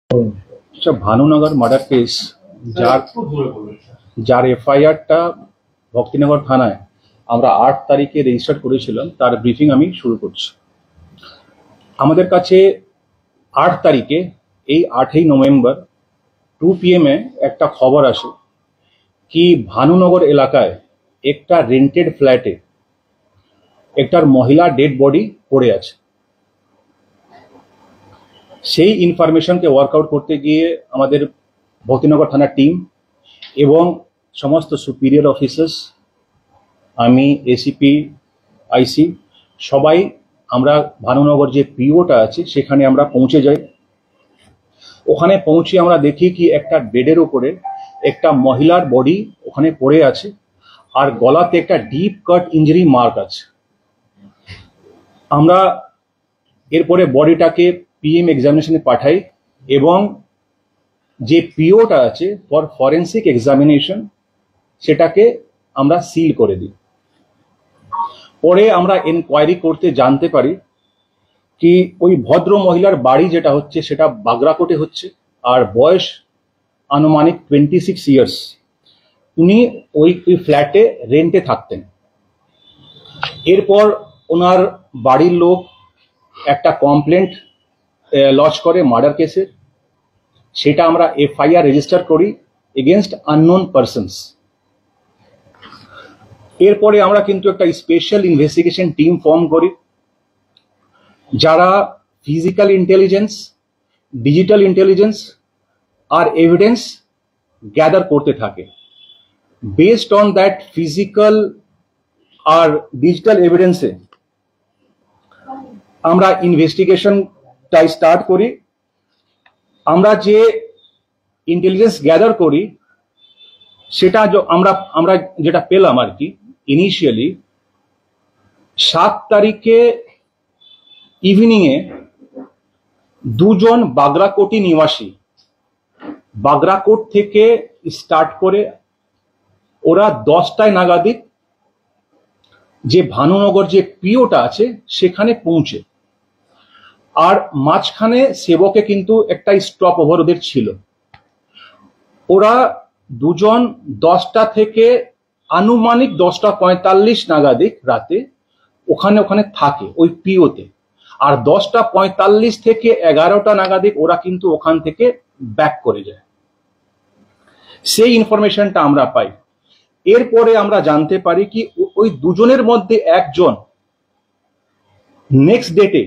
আচ্ছা, ভানুনগর murder case যার এফআইআরটা ভক্তিনগর থানায় আমরা 8 তারিখে রেজিস্টার করেছিলাম, তার ব্রিফিং আমি শুরু করছি। আমাদের কাছে 8 তারিখে, এই 8ই নভেম্বর 2 PM একটা খবর আসে কি ভানুনগর এলাকায় একটা রেন্টেড ফ্ল্যাটে একটার মহিলা ডেড বডি পড়ে আছে। সেই ইনফরমেশনকে ওয়ার্কআউট করতে গিয়ে আমাদের ভক্তিনগর থানার টিম এবং সমস্ত সুপিরিয়র অফিসার্স, আমি, এসিপি, আইসি, সবাই আমরা ভানুনগর যে পিওটা আছে সেখানে আমরা পৌঁছে যাই। ওখানে পৌঁছে আমরা দেখি কি একটা বেডের উপরে একটা মহিলার বডি ওখানে পড়ে আছে, আর গলাতে একটা ডিপ কাট ইঞ্জুরি মার্ক আছে। আমরা এরপরে বডিটাকে পিএম এক্সামিনেশনে পাঠাই এবং যে পিওটা আছে ফর ফরেন্সিক এক্সামিনেশন সেটাকে আমরা সিল করে দিই। পরে আমরা এনকোয়ারি করতে জানতে পারি কি ওই ভদ্র মহিলার বাড়ি যেটা হচ্ছে সেটা বাগরাকোটে হচ্ছে, আর বয়স আনুমানিক 26 ইয়ার্স। উনি ওই ফ্ল্যাটে রেন্টে থাকতেন। এরপর ওনার বাড়ির লোক একটা কমপ্লেন্ট লজ করে মার্ডার কেসের, সেটা আমরা এফআইআর রেজিস্টার করি এগেনস্ট আননোন পারসনস। এরপরে আমরা কিন্তু একটা স্পেশাল ইনভেস্টিগেশন টিম ফর্ম করি, যারা ফিজিক্যাল ইন্টেলিজেন্স, ডিজিটাল ইন্টেলিজেন্স আর এভিডেন্স গ্যাদার করতে থাকে। বেসড অন দ্যাট ফিজিক্যাল আর ডিজিটাল এভিডেন্সে আমরা ইনভেস্টিগেশনটাই স্টার্ট করি। আমরা যে ইন্টেলিজেন্স গ্যাদার করি সেটা আমরা যেটা পেলাম আর কি ইনিশিয়ালি, 7 তারিখে ইভিনিংয়ে দুজন বাগরাকোটি নিবাসী, বাগরাকোট থেকে স্টার্ট করে ওরা 10টায় নাগাদিক যে ভানুনগর যে পিওটা আছে সেখানে পৌঁছে, আর মাঝখানে সেবকে কিন্তু একটা স্টপ ওভার ওদের ছিল। ওরা দুজন 10টা থেকে আনুমানিক 10টা 45 নাগাদিক রাতে ওখানে থাকে ওই পিওতে, আর 10টা 45 থেকে 11টা নাগাদিক ওরা কিন্তু ওখান থেকে ব্যাক করে যায়। সেই ইনফরমেশনটা আমরা পাই। এরপরে আমরা জানতে পারি কি ওই দুজনের মধ্যে একজন নেক্সট ডেটে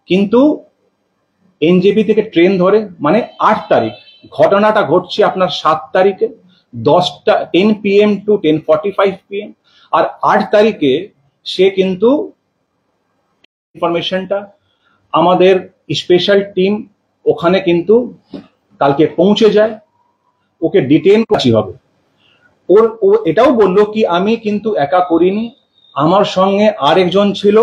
কিন্তু এনজেপি থেকে ট্রেন ধরে, মানে 8 তারিখ। ঘটনাটা ঘটছে আপনার 7 তারিখে 10 PM to 10:45 PM, আর 8 তারিখে সে কিন্তু ইনফরমেশনটা আমাদের স্পেশাল টিম ওখানে কিন্তু কালকে পৌঁছে যায়। ওকে ডিটেইন করা হবে। ও এটাও বললো কি আমি কিন্তু একা করিনি, আমার সঙ্গে আরেকজন ছিল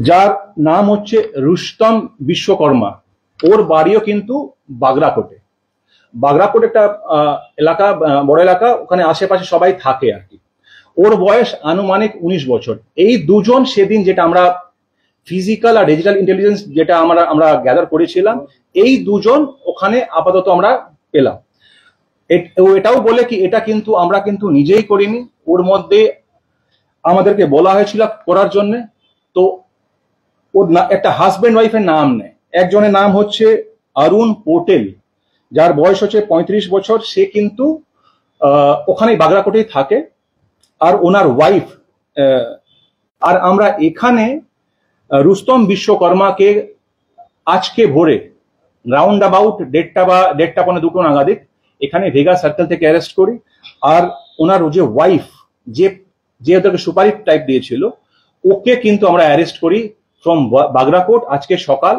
যার নাম হচ্ছে রুস্তম বিশ্বকর্মা। ওর বাড়িও কিন্তু বাগরাকোটে। বাগরাকোট একটা এলাকা, বড় এলাকা, ওখানে আশেপাশে সবাই থাকে আর কি। ওর বয়স আনুমানিক 19 বছর। এই দুজন সেদিন যেটা আমরা ফিজিক্যাল আর ডিজিটাল ইন্টেলিজেন্স যেটা আমরা গ্যাদার করেছিলাম, এই দুজন ওখানে আপাতত আমরা পেলাম। এটাও বলে কি এটা কিন্তু আমরা কিন্তু নিজেই করিনি, ওর মধ্যে আমাদেরকে বলা হয়েছিল করার জন্য। তো ওর একটা হাজব্যান্ড ওয়াইফের নাম নেয়। একজনের নাম হচ্ছে অরুণ পোটেল, যার বয়স হচ্ছে 35 বছর। সে কিন্তু ওখানে বাগরাকোটেই থাকে, আর ওনার ওয়াইফ। আর আমরা এখানে রুস্তম বিশ্বকর্মাকে আজকে ভোরে রাউন্ড অ্যাবাউট 1:30 নাগাদিক এখানে ভেগা সার্কেল থেকে অ্যারেস্ট করি। আর ওনার যে ওয়াইফ, যে ওদেরকে সুপারি টাইপ দিয়েছিল, ওকে কিন্তু আমরা অ্যারেস্ট করি ফ্রম বাগরাকোট আজকে সকাল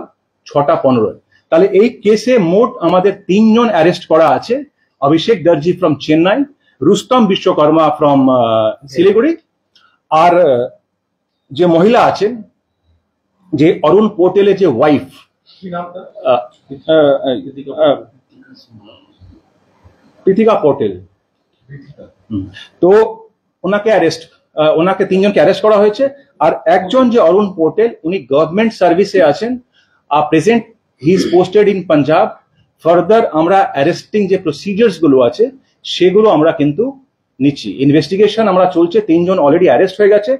6:15। তাহলে এই কেসে মোট আমাদের 3 জন অ্যারেস্ট করা আছে। অভিষেক দর্জি ফ্রম চেন্নাই, রুস্তম বিশ্বকর্মা ফ্রম শিলিগুড়ি, আর যে মহিলা আছেন যে অরুণ পোটেলের যে ওয়াইফ, প্রীতিকা পোটেল। তো ওনাকে 3 জনকে অ্যারেস্ট করা হয়েছে। আর একজন যে অরুণ পোটেল, উনি গভর্নমেন্ট সার্ভিসে আছেন, present he is posted in Punjab. Further আমরা অ্যারেস্টিং যে প্রসিজার্স গুলো আছে সেগুলো আমরা কিন্তু নিচ্ছি। ইনভেস্টিগেশন আমরা চলছে, 3 জন অলরেডি অ্যারেস্ট হয়ে গেছে।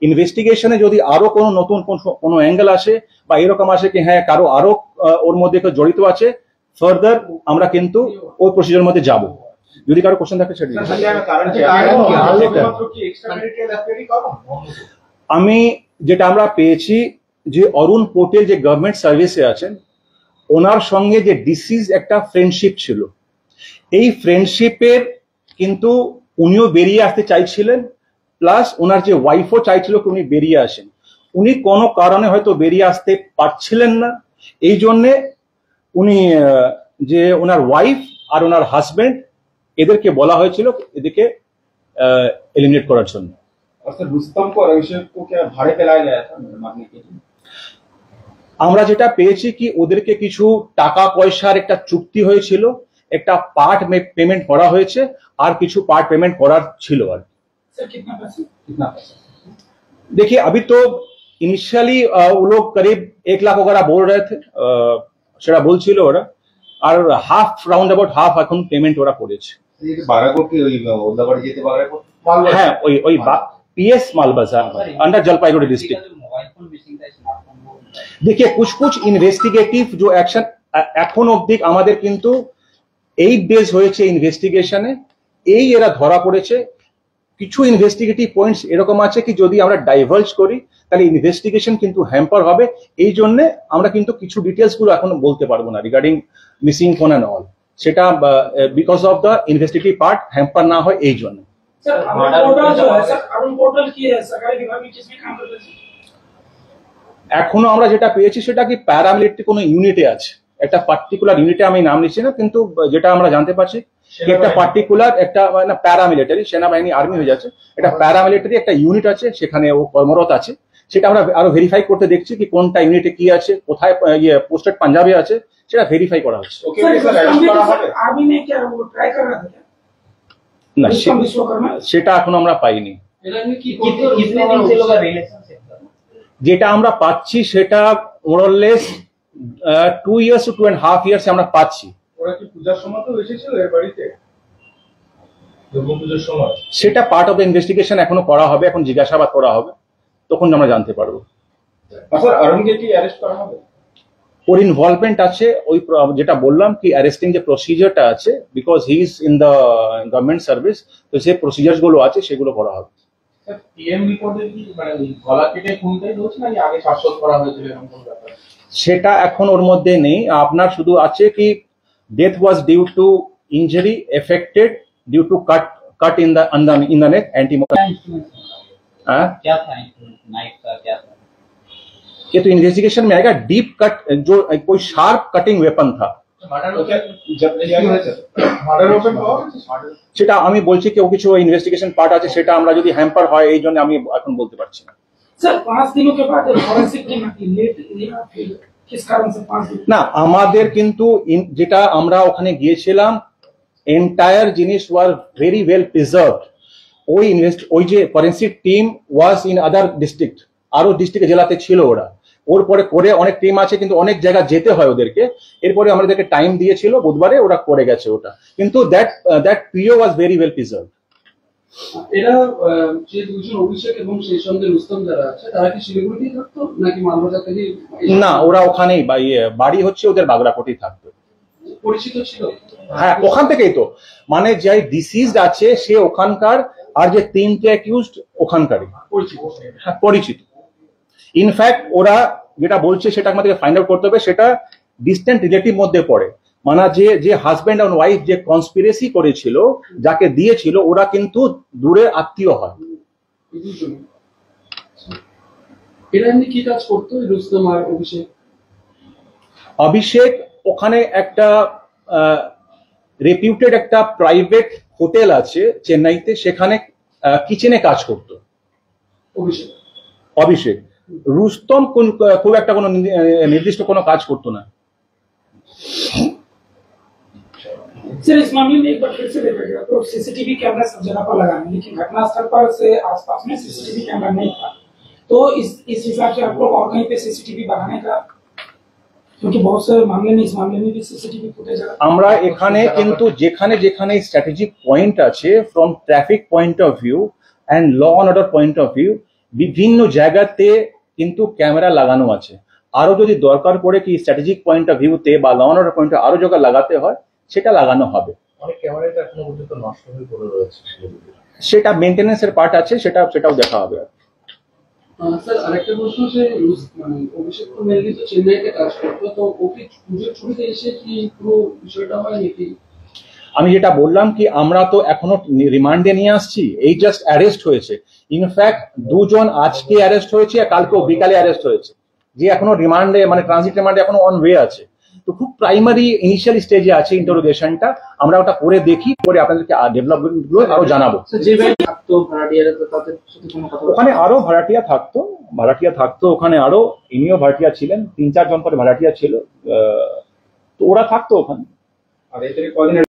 ইনভেস্টিগেশনে যদি আরো কোনো নতুন কোনো অ্যাঙ্গেল আসে বা এরকম আসে কি হ্যাঁ কারো আরো ওর মধ্যে কেউ জড়িত আছে, ফার্দার আমরা কিন্তু ওই প্রসিজারের মধ্যে যাব। যদি কারো কোশ্চেন থাকে সেটা আমি যেটা আমরা পেয়েছি যে অরুণ পটেল যে গভর্নমেন্ট সার্ভিসে আছেন, ওনার সঙ্গে যে ডিসিজ একটা ফ্রেন্ডশিপ ছিল, এই ফ্রেন্ডশিপের কিন্তু উনিও বেরিয়ে আসতে চাইছিলেন, প্লাস ওনার যে ওয়াইফও চাইছিল কি উনি বেরিয়ে আসেন। উনি কোনো কারণে হয়তো বেরিয়ে আসতে পারছিলেন না, এই জন্যে উনি যে ওনার ওয়াইফ আর ওনার হাজবেন্ড এদেরকে বলা হয়েছিল এদেরকে এলিমিনেট করার জন্য। আমরা যেটা পেয়েছি কি ওদেরকে কিছু টাকা পয়সার একটা চুক্তি হয়েছিল, একটা পার্ট পেমেন্ট করা হয়েছে আর কিছু पार्ट पेमेंट করার ছিল। আর सर कितना पैसा? देखिए अभी तो इनिशियली वो लोग करीब 1 लाख वगैरह बोल रहे थे, সেটা বলছিল ওরা, আর হাফ রাউন্ড अबाउट হাফ এখন পেমেন্ট ওরা করেছে। এই যে বারাকোটি ওই ওদাবাড়ি যেতে বারাকোটি হ্যাঁ ওই PS Malbazar under Jalpaiguri district. देखिए कुछ इन्वेस्टिगेटिव जो एक्शन এখন অবধি আমাদের কিন্তু 8 ডেজ হয়েছে ইনভেস্টিগেশনে, এই এরা ধরা পড়েছে। কিছু ইনভেস্টিগেটিভ পয়েন্টস এরকম আছে কি যদি আমরা ডাইভার্জ করি তাহলে ইনভেস্টিগেশন কিন্তু হ্যাম্পার হবে, এই জন্য আমরা কিন্তু কিছু ডিটেলস গুলো এখন বলতে পারবো না regarding missing phone and all, সেটা because of the investigative part hamper না হয় এই জন্য। सर पोर्टल जो है सर अरुण पोर्टल की है सरकारी विभाग में किसमें काम करते हैं? এখনো আমরা যেটা পেয়েছি সেটা কি প্যারামিলিটারি কোনো ইউনিটে আছে, একটা পার্টিকুলার ইউনিটে আমি নাম নিচ্ছি না, কিন্তু যেটা আমরা জানতে পারছি একটা পার্টিকুলার একটা মানে প্যারামিলিটারি, সেনাবাহিনী আর্মি হয়ে যাচ্ছে, একটা প্যারামিলিটারি একটা ইউনিট আছে সেখানে ও কর্মরত আছে। সেটা আমরা আরো ভেরিফাই করতে দেখছি কি কোনটা ইউনিটে কি আছে, কোথায় ইয়ে পোস্টেড পাঞ্জাবে আছে, সেটা ভেরিফাই করা হচ্ছে। आर्मी ने क्या वो ट्राई कर रहा था क्या? না विश्वकर्मा সেটা এখন আমরা পাইনি। कितने दिन से लोग रिलेशनशिप যেটা আমরা পাচ্ছি সেটা মোরলেস 2 ইয়ার্স টু 2.5 ইয়ার্স আমরা পাচ্ছি। ওরা কি পূজার সময় তো এসেছিল এর বাড়িতে দুর্গাপূজার সময়? সেটা পার্ট অফ দ্য ইনভেস্টিগেশন এখনো করা হবে, এখন জিজ্ঞাসাবাদ করা হবে, তখন আমরা জানতে পারবো। স্যার অরুণকে কি অ্যারেস্ট করা হবে? ওর ইনভলভমেন্ট আছে ওই যেটা বললাম কি অ্যারেস্টিং যে প্রসিজারটা আছে, because he is in the government service, তো যে প্রসিজার গুলো আছে সেগুলো করা হবে। স্যার পিএম রিপোর্টে কি মানে গলা কেটে খুনটাই হচ্ছে নাকি আগে শ্বাসরোধ করা হয়েছিল এরকম কোনো ব্যাপার? সেটা এখন ওর মধ্যে নেই, আপনার শুধু আছে কি death was due to injury effected due to cut in the neck antemortem. हां क्या था नाइफ का क्या था? ये तो इन्वेस्टिगेशन में आएगा। डीप कट जो कोई शार्प कटिंग वेपन था, সেটা আমি বলছি কি ও কিছু ইনভেস্টিগেশন পার্ট আছে, সেটা আমরা যদি হ্যাম্পার হয় এই জন্য আমি এখন বলতে পারছি না। सर 5 दिनों के बाद फॉरेंसिक टीम आती लेट किस कारण से 5 दिन? না আমাদের কিন্তু যেটা আমরা ওখানে গিয়েছিলাম এন্টায়ার জিনিস ওয়ার ভেরি ওয়েল প্রিজার্ভড। ওই যে forensic team was in other district, আরো ডিস্ট্রিক্ট জেলাতে ছিল ওরা। ওর পরে করে অনেক টিম আছে কিন্তু অনেক জায়গা যেতে হয় ওদেরকে, এরপরে আমাদেরকে টাইম দিয়েছিল বুধবারে, ওরা করে গেছে ওটা, কিন্তু that period was very well preserved. এরা যে দুজন অভিষেক এবং সেই সঙ্গে রুস্তম যারা আছে তারা কি শিলিগুড়িতেই থাকতো নাকি মালবাজার থেকে? না ওরা ওখানেই বাড়ি হচ্ছে ওদের বাগড়াকোটেই থাকতো। পরিচিত ছিল? হ্যাঁ ওখান থেকেই তো, মানে যে ডিসিজড আছে সে ওখানকার, আর যে 3টে অ্যাকিউজড ওখানকারই পরিচিত। ইনফ্যাক্ট ওরা যেটা বলছে সেটা আমাদেরকে ফাইন্ড আউট করতে হবে, সেটা ডিস্টেন্ট রিলেটিভ মধ্যে পড়ে, মানে যে হাজবেন্ড এন্ড ওয়াইফ যে কনস্পিরেসি করেছিল যাকে দিয়েছিল ওরা কিন্তু দূরের আত্মীয় হয়। এরা এমনি কি কাজ করতো রুস্তম আর অভিষেক? অভিষেক ওখানে একটা রেপিউটেড একটা প্রাইভেট হোটেল আছে চেন্নাইতে, সেখানে কিচেনে কাজ করতো অভিষেক। রুস্তম খুব একটা কোনো নির্দিষ্ট কোনো কাজ করতো না। सर इस मामले में एक बार फिर से देखा गया तो सीसीटीवी कैमरा सब जगह पर लगाना, लेकिन घटनास्थल पर से आसपास में सीसीटीवी कैमरा नहीं था, तो इस हिसाब से आप लोग और कहीं पे सीसीटीवी लगाने का क्योंकि बहुत से मामले में इस मामले में भी सीसीटीवी फुटेज আমরা এখানে কিন্তু যেখানে যেখানে স্ট্র্যাটেজিক পয়েন্ট আছে from traffic point of view and law and order point of view বিভিন্ন জায়গাতে কিন্তু ক্যামেরা লাগানো আছে। আরো যদি দরকার পড়ে কি স্ট্র্যাটেজিক পয়েন্ট অফ ভিউতে বা ল অ্যান্ড অর্ডার পয়েন্টে আরো জায়গা লাগাতে হয় সেটা লাগানো হবে। অনেক ক্যামেরাটা এখনো পর্যন্ত নষ্ট হয়ে পড়ে রয়েছে, সেটা মেনটেন্যান্সের পার্ট আছে, সেটাও দেখা হবে। স্যার আরেকটা প্রশ্ন, যে মানে অভিষেক তো মেনলি তো চেন্নাইতে কাজ করতো, তো ওকে পুজোর ছুটিতে এসে কি পুরো বিষয়টা হয় নাকি? আমি যেটা বললাম কি আমরা তো এখনো রিমান্ডে নিয়ে আসছি, এই জাস্ট অ্যারেস্ট হয়েছে। ইনফ্যাক্ট দুজন আজকে অ্যারেস্ট হয়েছে আর কালকে বিকালে অ্যারেস্ট হয়েছে, যে এখনো রিমান্ডে মানে ট্রানজিট রিমান্ডে এখনো অন ওয়ে আছে। তো খুব প্রাইমারি ইনিশিয়াল স্টেজে আছে ইন্টারোগেশনটা, আমরা ওটা করে দেখি, করে আপনাদেরকে ডেভেলপমেন্ট গুলো আরো জানাবো। যে ভাই থাকতো ভাড়াটিয়ারা, তো তাদের সাথে কোনো কথা? ওখানে আরো ভাড়াটিয়া থাকতো ওখানে আরো, ইনিও ভাড়াটিয়া ছিলেন, 3-4 জন করে ভাড়াটিয়া ছিল, তো ওরা থাকতো ওখানে। আর এর থেকে কদিন